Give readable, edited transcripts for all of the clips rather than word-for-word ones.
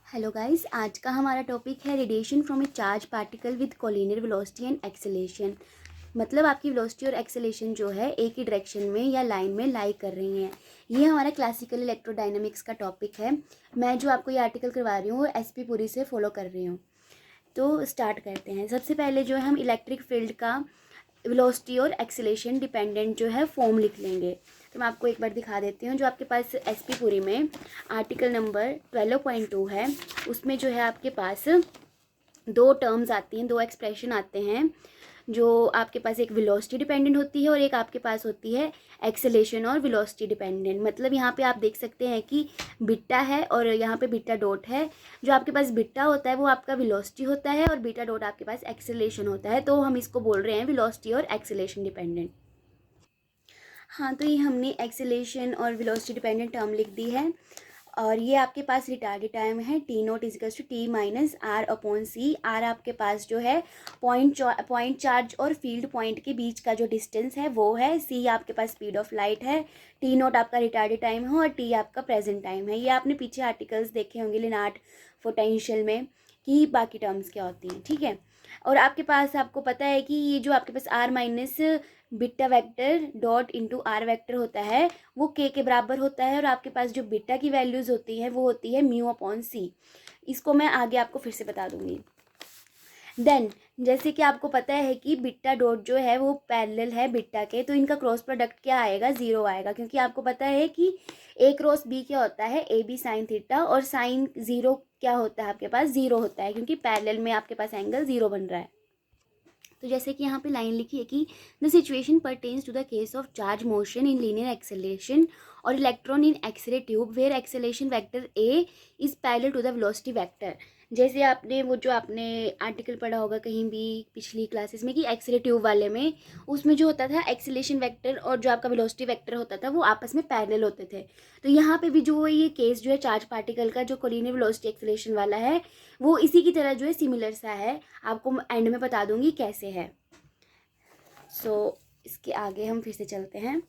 Hello guys, आज का हमारा टॉपिक है radiation from A charge particle with collinear velocity and acceleration. मतलब आपकी वेलोसिटी और एक्सेलेरेशन जो है एक ही डायरेक्शन में या लाइन में लाई कर रही हैं। ये हमारा क्लासिकल इलेक्ट्रोडायनामिक्स का टॉपिक है। मैं जो आपको ये आर्टिकल करवा रही हूँ वो एसपी पुरी से फॉलो कर रही हूँ। तो स्टार्ट करते हैं। सबसे पहले जो है हम इलेक्ट्रिक फील्ड का वेलोसिटी और एक्सेलेरेशन डिपेंडेंट जो है फॉर्म लिख लेंगे। तो मैं आपको एक बार दिखा देती हूँ। जो आपके पास एसपी पुरी में आर्टिकल नंबर 12.2 है, उसमें जो है आपके पास दो टर्म्स आती हैं, दो एक्सप्रेशन आते हैं। जो आपके पास एक वेलोसिटी डिपेंडेंट होती है और एक आपके पास होती है एक्सेलेरेशन और वेलोसिटी डिपेंडेंट। मतलब यहाँ पे आप देख सकते हैं कि बीटा है और यहाँ पे बीटा डॉट है। जो आपके पास बीटा होता है वो आपका वेलोसिटी होता है और बीटा डॉट आपके पास एक्सेलेरेशन होता है। तो हम इसको बोल रहे हैं वेलोसिटी और एक्सेलेरेशन डिपेंडेंट। हाँ, तो ये हमने एक्सेलेरेशन और वेलोसिटी डिपेंडेंट टर्म लिख दी है। और ये आपके पास रिटार्डेड टाइम है T naught equals to T minus r upon c. R आपके पास जो है पॉइंट चार्ज और फील्ड पॉइंट के बीच का जो डिस्टेंस है वो है। सी आपके पास स्पीड ऑफ लाइट है। टी नोट आपका रिटार्डेड टाइम है और टी आपका प्रेजेंट टाइम है। ये आपने पीछे आर्टिकल्स देखे होंगे लिनार्ड पोटेंशियल में कि बाकी टर्म्स क्या होती हैं, ठीक है। और आपके पास आपको पता है कि ये जो आपके पास R minus beta vector dot into are vector होता है वो के बराबर होता है। और आपके पास जो बीटा की वैल्यूज़ होती हैं वो होती है म्यू अपॉन सी। इसको मैं आगे आपको फिर से बता दूंगी। देन जैसे कि आपको पता है कि बीटा डॉट जो है वो पैरेलल है बीटा के, तो इनका क्रॉस प्रोडक्ट क्या आएगा, ज़ीरो आएगा। क्योंकि आपको पता है कि ए क्रॉस बी क्या होता है, ए बी साइन थीटा, और साइन ज़ीरो क्या होता है आपके पास, ज़ीरो होता है, क्योंकि पैरेलल में आपके पास एंगल ज़ीरो बन रहा है। तो जैसे कि यहाँ पे लाइन लिखी है कि the situation pertains to the case of charge motion in linear acceleration और electron in X ray tube where acceleration vector A is parallel to the velocity vector. जैसे आपने वो जो आपने आर्टिकल पढ़ा होगा कहीं भी पिछली क्लासेस में कि एक्सरे ट्यूब वाले में, उसमें जो होता था एक्सेलेरेशन वेक्टर और जो आपका वेलोसिटी वेक्टर होता था वो आपस में पैरेलल होते थे। तो यहाँ पे भी जो ये केस जो है चार्ज पार्टिकल का जो कोलिनियर वेलोसिटी एक्सेलेरेशन वाला है वो इसी की तरह जो है सिमिलर सा है। आपको एंड में बता दूंगी कैसे है। इसके आगे हम फिर से चलते हैं।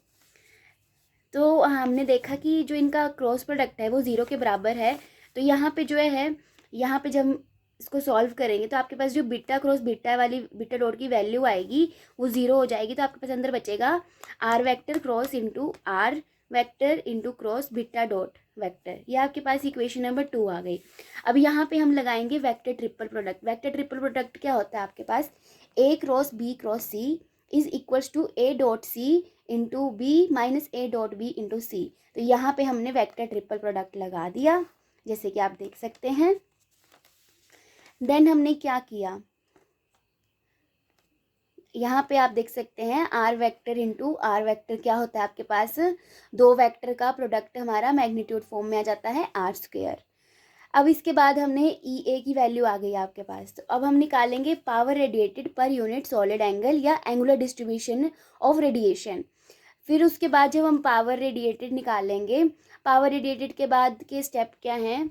तो हमने देखा कि जो इनका क्रॉस प्रोडक्ट है वो ज़ीरो के बराबर है। तो यहाँ पे जो है यहाँ पे जब हम इसको सॉल्व करेंगे तो आपके पास जो बीटा क्रॉस बीटा वाली बीटा डॉट की वैल्यू आएगी वो ज़ीरो हो जाएगी। तो आपके पास अंदर बचेगा r vector cross into are vector into cross beta dot vector. ये आपके पास इक्वेशन नंबर 2 आ गई। अब यहाँ पे हम लगाएंगे vector triple product. Vector triple product क्या होता है आपके पास, A cross B cross C is equals to A dot C into B minus A dot B into C. तो यहाँ पे हमने वेक्टर ट्रिपल प्रोडक्ट लगा दिया जैसे कि आप देख सकते हैं। देन हमने क्या किया, यहाँ पे आप देख सकते हैं r vector into are vector क्या होता है आपके पास, दो वेक्टर का प्रोडक्ट हमारा मैग्नीट्यूड फॉर्म में आ जाता है आर स्क्वेयर। अब इसके बाद हमने ई ए की वैल्यू आ गई आपके पास। तो अब हम निकालेंगे power radiated per unit solid angle या एंगुलर डिस्ट्रीब्यूशन ऑफ रेडिएशन। फिर उसके बाद जब हम पावर रेडिएटेड निकालेंगे, पावर रेडिएटेड के बाद के स्टेप क्या हैं,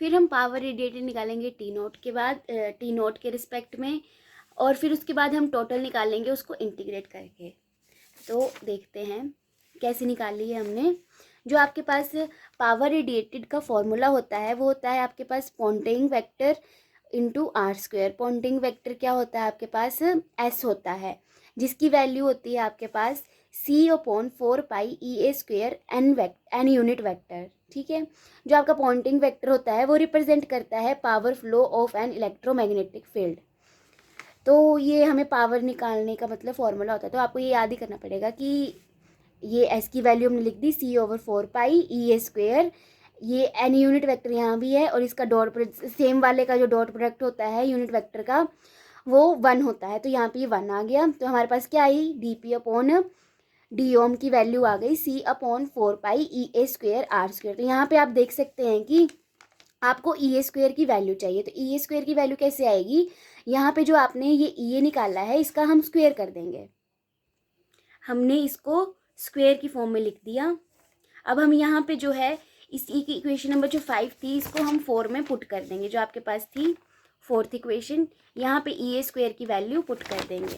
फिर हम पावर रेडिएटेड निकालेंगे टी नोट के बाद टी नोट के रिस्पेक्ट में, और फिर उसके बाद हम टोटल निकालेंगे उसको इंटीग्रेट करके। तो देखते हैं कैसे निकाली है हमने। जो आपके पास पावर रेडिएटेड का फॉर्मूला होता है वो होता है आपके पास Poynting vector into R square. Poynting vector क्या होता है आपके पास, एस होता है, जिसकी वैल्यू होती है आपके पास सी अपॉन 4 पाई ई ए स्क्वेयर एन यूनिट वेक्टर, ठीक है। जो आपका पॉइंटिंग वेक्टर होता है वो रिप्रेजेंट करता है power flow of an electromagnetic field. तो ये हमें पावर निकालने का मतलब फॉर्मूला होता है। तो आपको ये याद ही करना पड़ेगा कि ये एस की वैल्यू हमने लिख दी सी ओवर 4 पाई ई ए स्क्वेयर। ये एन यूनिट वेक्टर यहाँ भी है और इसका डॉट सेम वाले का जो डॉट प्रोडक्ट होता है यूनिट वेक्टर का वो 1 होता है। तो यहाँ पे ये 1 आ गया। तो हमारे पास क्या आई, डी पी अपॉन डी ओम की वैल्यू आ गई सी अपॉन 4 पाई ई ए स्क्वेयर आर स्क्वेयर। तो यहाँ पे आप देख सकते हैं कि आपको ई ए स्क्वेयर की वैल्यू चाहिए। तो ई ए स्क्वेयर की वैल्यू कैसे आएगी, यहाँ पे जो आपने ये ई ए निकाला है इसका हम स्क्वेयर कर देंगे। हमने इसको स्क्वेयर की फॉर्म में लिख दिया। अब हम यहाँ पे जो है इसी की इक्वेशन नंबर जो 5 थी इसको हम 4 में पुट कर देंगे। जो आपके पास थी 4th इक्वेशन, यहाँ पे ई ए स्क्वेयर की वैल्यू पुट कर देंगे।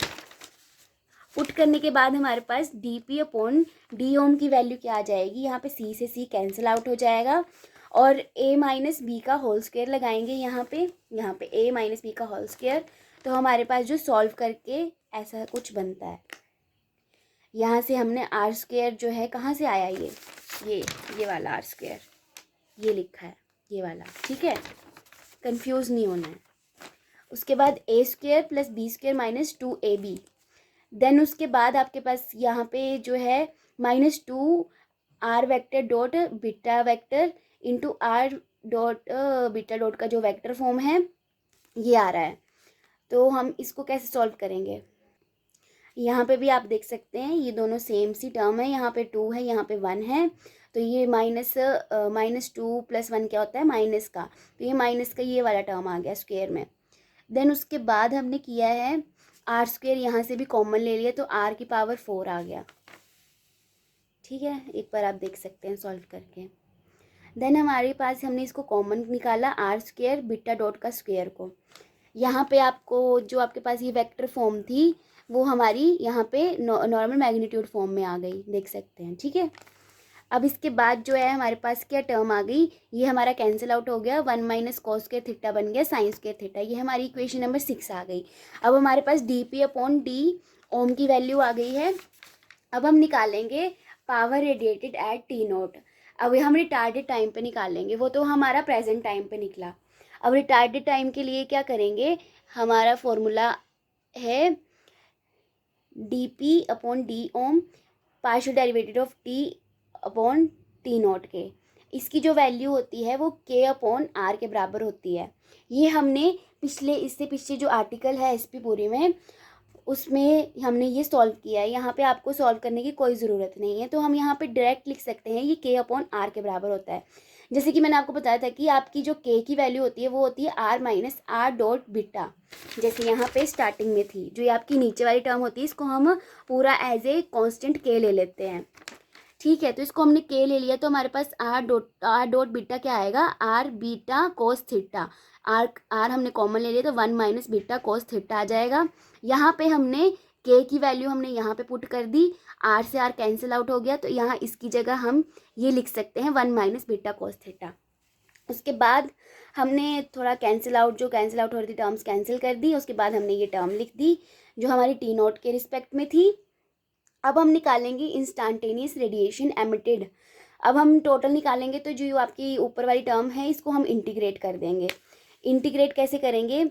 पुट करने के बाद हमारे पास डी पी अपॉन डी ओम की वैल्यू क्या आ जाएगी, यहाँ पे सी से सी कैंसिल आउट हो जाएगा और a माइनस बी का होल स्क्वायर लगाएंगे यहाँ पे a माइनस बी का होल स्क्वायर। तो हमारे पास जो सॉल्व करके ऐसा कुछ बनता है। यहाँ से हमने आर स्क्वायर जो है कहाँ से आया, ये वाला आर स्क्वायर ये लिखा है, ये वाला, ठीक है, कंफ्यूज नहीं होना है। उसके बाद A square plus B square minus 2ab। Then उसके बाद आपके पास यहाँ पे जो है -2 R vector dot beta vector into R dot beta dot का जो वेक्टर फॉर्म है ये आ रहा है। तो हम इसको कैसे सॉल्व करेंगे, यहाँ पे भी आप देख सकते हैं ये दोनों सेम सी टर्म है, यहाँ पे 2 है, यहाँ पे 1 है। तो ये -2 + 1 क्या होता है, माइनस का, तो ये माइनस का ये वाला टर्म आ गया स्क्वायर में। देन उसके बाद हमने किया है आर स्क्वायर, यहाँ से भी कॉमन ले लिया तो r की पावर 4 आ गया, ठीक है। एक बार आप देख सकते हैं सॉल्व करके। देन हमारे पास हमने इसको कॉमन निकाला आर स्क्वायर बीटा डॉट का स्क्वायर को। यहाँ पे आपको जो आपके पास ये वेक्टर फॉर्म थी वो हमारी यहाँ पे नॉर्मल मैग्नीट्यूड फॉर्म में आ गई, देख सकते हैं, ठीक है। अब इसके बाद जो है हमारे पास क्या टर्म आ गई, ये हमारा कैंसिल आउट हो गया, 1 माइनस कॉस स्क्वायर थीटा बन गया साइन स्क्वायर थीटा। ये हमारी इक्वेशन नंबर 6 आ गई। अब हमारे पास dp/d ओम की वैल्यू आ गई है। अब हम निकालेंगे पावर रेडिएटेड एट t0। अब हम रिटार्डेड टाइम पे निकालेंगे, वो तो हमारा प्रेजेंट टाइम पे निकला। अब रिटार्डेड टाइम के लिए क्या करेंगे, हमारा फॉर्मूला है dp/d Om partial derivative of t/t0 के। इसकी जो वैल्यू होती है वो k/r के बराबर होती है। ये हमने इससे पिछले जो आर्टिकल है एसपी पूरी में उसमें हमने ये सॉल्व किया है। यहाँ पे आपको सॉल्व करने की कोई ज़रूरत नहीं है, तो हम यहाँ पे डायरेक्ट लिख सकते हैं ये k/r के बराबर होता है। जैसे कि मैंने आपको बताया था कि आपकी जो k की वैल्यू होती है वो होती है r minus r dot beta, जैसे यहाँ पे स्टार्टिंग में थी। जो ये आपकी नीचे वाली टर्म होती है इसको हम पूरा एज ए कॉन्स्टेंट k ले लेते हैं, ठीक है। तो इसको हमने k ले लिया, तो हमारे पास r डॉट बीटा क्या आएगा, r beta cos theta. r हमने कॉमन ले लिया तो 1 माइनस बीटा कोस थीटा आ जाएगा। यहाँ पे हमने k की वैल्यू हमने यहाँ पे पुट कर दी, r से r कैंसिल आउट हो गया, तो यहाँ इसकी जगह हम ये लिख सकते हैं 1 माइनस बीटा कोस थीटा। उसके बाद हमने थोड़ा कैंसिल आउट हो रही थी टर्म्स कैंसिल कर दी। उसके बाद हमने ये टर्म लिख दी जो हमारी t0 के रिस्पेक्ट में थी। अब हम निकालेंगे इंस्टेंटेनियस रेडिएशन एमिटेड। अब हम टोटल निकालेंगे, तो जो आपकी ऊपर वाली टर्म है इसको हम इंटीग्रेट कर देंगे। इंटीग्रेट कैसे करेंगे,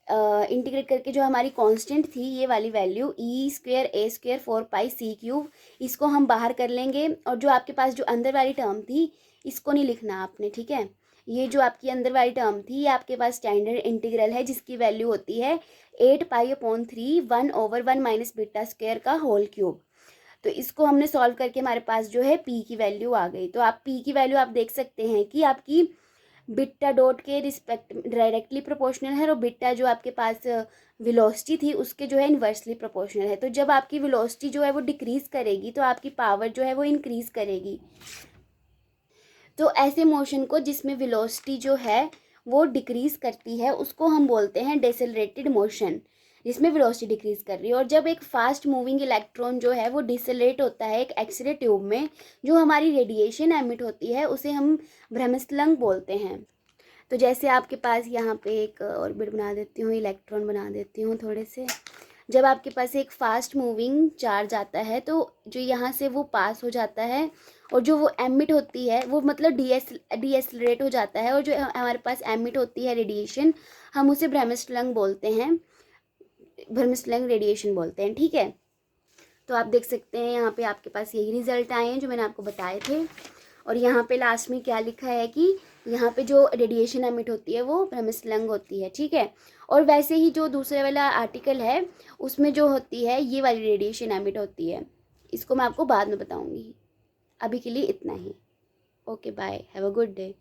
इंटीग्रेट करके जो हमारी कांस्टेंट थी ये वाली वैल्यू e² a² 4πc³, इसको हम बाहर कर लेंगे। और जो आपके पास जो अंदर वाली टर्म थी इसको नहीं लिखना आपने, ठीक है। ये जो आपकी अंदर वाली टर्म थी ये आपके पास स्टैंडर्ड इंटीग्रल है जिसकी वैल्यू होती है 8π/3 1/1 माइनस बीटा स्क्वायर का होल क्यूब। तो इसको हमने सॉल्व करके हमारे पास जो है p की वैल्यू आ गई। तो आप p की वैल्यू आप देख सकते हैं कि आपकी बीटा डॉट के रिस्पेक्ट डायरेक्टली प्रोपोर्शनल है और बीटा जो आपके पास वेलोसिटी थी उसके जो है इन्वर्सली प्रोपोर्शनल है। तो जब आपकी वेलोसिटी जो है वो डिक्रीज़ करेगी तो आपकी पावर जो है वो इंक्रीज़ करेगी। तो ऐसे मोशन को जिसमें वेलोसिटी जो है वो डिक्रीज़ करती है उसको हम बोलते हैं डिसेलरेटेड मोशन, जिसमें वेलोसिटी डिक्रीज़ कर रही है। और जब एक फास्ट मूविंग इलेक्ट्रॉन जो है वो डिसेलरेट होता है एक एक्सरे ट्यूब में, जो हमारी रेडिएशन एमिट होती है उसे हम ब्रह्मस्लंग बोलते हैं। तो जैसे आपके पास यहाँ पे एक ऑर्बिट बना देती हूँ, इलेक्ट्रॉन बना देती हूँ थोड़े से। जब आपके पास एक फास्ट मूविंग चार्ज आता है तो जो यहाँ से वो पास हो जाता है और जो वो एमिट होती है वो मतलब डीएसलरेट हो जाता है, और जो हमारे पास एमिट होती है रेडिएशन हम उसे ब्रह्मस्लंग बोलते हैं, ब्रह्मस्लंग रेडिएशन बोलते हैं, ठीक है। तो आप देख सकते हैं यहाँ पे आपके पास यही रिजल्ट आए हैं जो मैंने आपको बताए थे। और यहाँ पे लास्ट में क्या लिखा है कि यहाँ पे जो रेडिएशन एमिट होती है वो ब्रह्मस्लंग होती है, ठीक है। और वैसे ही जो दूसरे वाला आर्टिकल है उसमें जो होती है ये वाली रेडिएशन एमिट होती है, इसको मैं आपको बाद में बताऊँगी। अभी के लिए इतना ही। Okay bye, have a good day.